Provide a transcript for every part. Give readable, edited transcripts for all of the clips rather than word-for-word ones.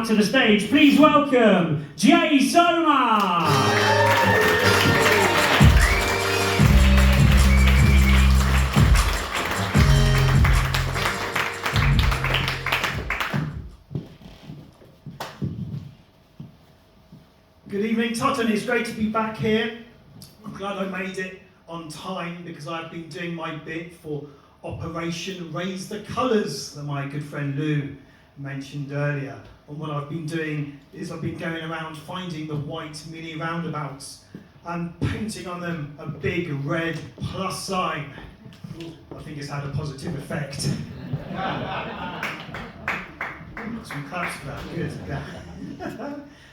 to the stage. Please welcome Soma. Good evening, Totton. It's great to be back here. I'm glad I made it on time because I've been doing my bit for Operation Raise the Colours that my good friend Lou mentioned earlier. And what I've been doing is I've been going around finding the white mini roundabouts and painting on them a big red plus sign. I think it's had a positive effect. Some claps for that, good. Yeah.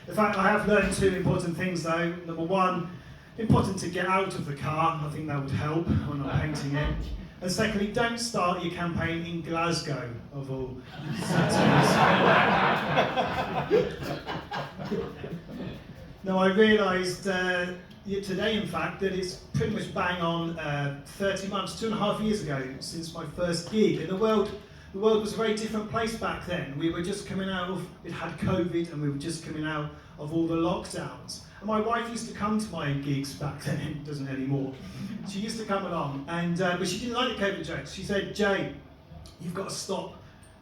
In fact, I have learned two important things though. Number one, important to get out of the car. I think that would help when I'm painting it. And secondly, don't start your campaign in Glasgow, of all cities. Now, I realised today, in fact, that it's pretty much bang on 30 months, 2.5 years ago, since my first gig. And the world was a very different place back then. We were just coming out of, it had COVID, and we were just coming out of all the lockdowns. And my wife used to come to my gigs back then, it doesn't anymore. She used to come along, and but she didn't like the COVID jokes. She said, "Jay, you've got to stop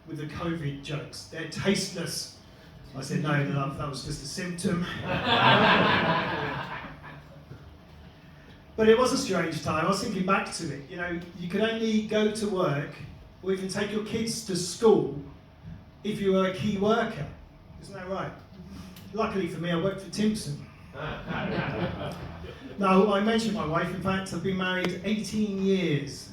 with the COVID jokes. They're tasteless." I said, "No, love, that was just a symptom." But it was a strange time. I was thinking back to it. You know, you could only go to work or even take your kids to school if you were a key worker. Isn't that right? Luckily for me, I worked for Timpson. Now, I mentioned my wife. In fact, I've been married 18 years.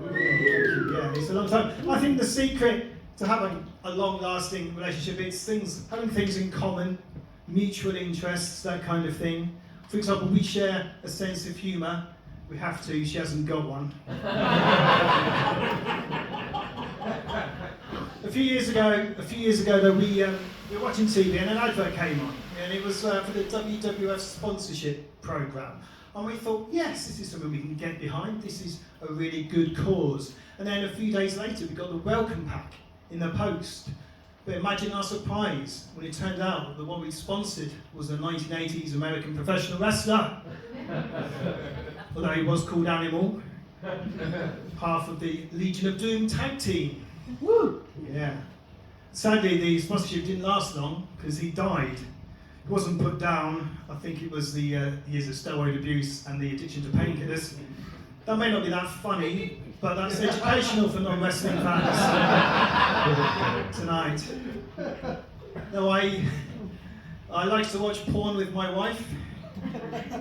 Yeah, it's a long time. I think the secret to having a long-lasting relationship is having things in common, mutual interests, that kind of thing. For example, we share a sense of humour. We have to. She hasn't got one. A few years ago, though, we were watching TV and an advert came on, and it was for the WWF sponsorship programme. And we thought, yes, this is something we can get behind. This is a really good cause. And then a few days later, we got the welcome pack in the post. But imagine our surprise when it turned out that what we'd sponsored was a 1980s American professional wrestler. Although he was called Animal, half of the Legion of Doom tag team. Woo! Yeah. Sadly, the sponsorship didn't last long because he died. He wasn't put down. I think it was the years of steroid abuse and the addiction to painkillers. That may not be that funny, but that's educational for non-wrestling fans tonight. Now, I like to watch porn with my wife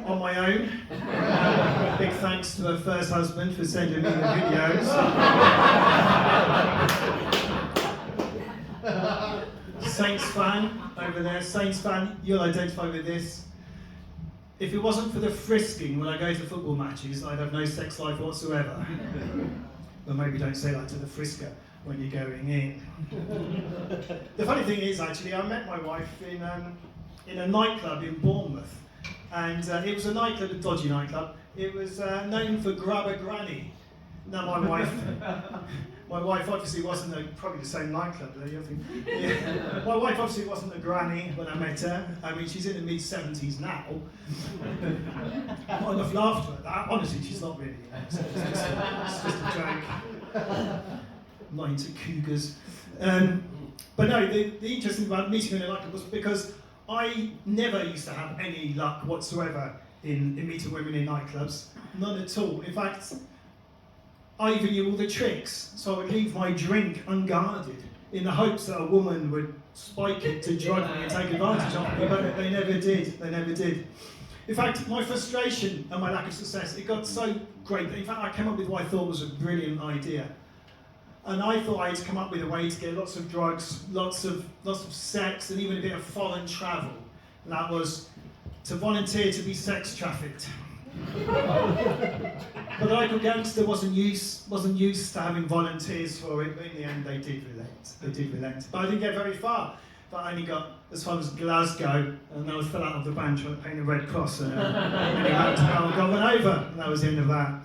on my own. Big thanks to her first husband for sending me the videos. Saints fan over there. Saints fan, you'll identify with this. If it wasn't for the frisking when I go to football matches, I'd have no sex life whatsoever. Well, maybe don't say that to the frisker when you're going in. The funny thing is, actually, I met my wife in a nightclub in Bournemouth. And it was a nightclub, a dodgy nightclub. It was known for Grabber Granny. Now, my wife obviously wasn't probably the same nightclub, though, I think. Yeah. My wife obviously wasn't a granny when I met her. I mean, she's in the mid-70s now. Not enough laughter at that. Honestly, she's not really. It's just a joke. I'm not into cougars. But no, the interesting thing about meeting her in a nightclub was because I never used to have any luck whatsoever in meeting women in nightclubs. None at all. In fact, I even knew all the tricks, so I would leave my drink unguarded in the hopes that a woman would spike it to drug me and take advantage of me, but they never did. They never did. In fact, my frustration and my lack of success, it got so great that in fact I came up with what I thought was a brilliant idea. And I thought I'd come up with a way to get lots of drugs, lots of sex, and even a bit of foreign travel. And that was to volunteer to be sex trafficked. But the local gangster wasn't used to having volunteers for it, but in the end they did relent. But I didn't get very far. But I only got as far as Glasgow, and I fell out of the band trying to paint a red cross, and I got one over, and that was the end of that.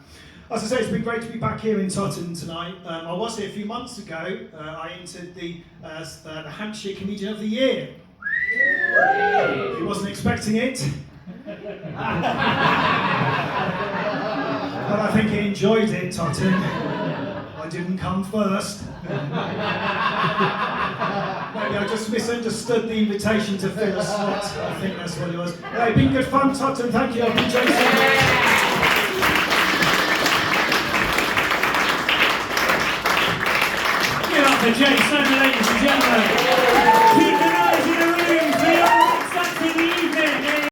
As I say, it's been great to be back here in Totton tonight. I was here a few months ago. I entered the Hampshire Comedian of the Year. He wasn't expecting it. But I think he enjoyed it, Totten. I didn't come first. Maybe I just misunderstood the invitation to fill a slot. I think that's what it was. Hey, been good fun, Totten. Thank you. I've enjoyed it. Give it up for Jay Soma, ladies and gentlemen.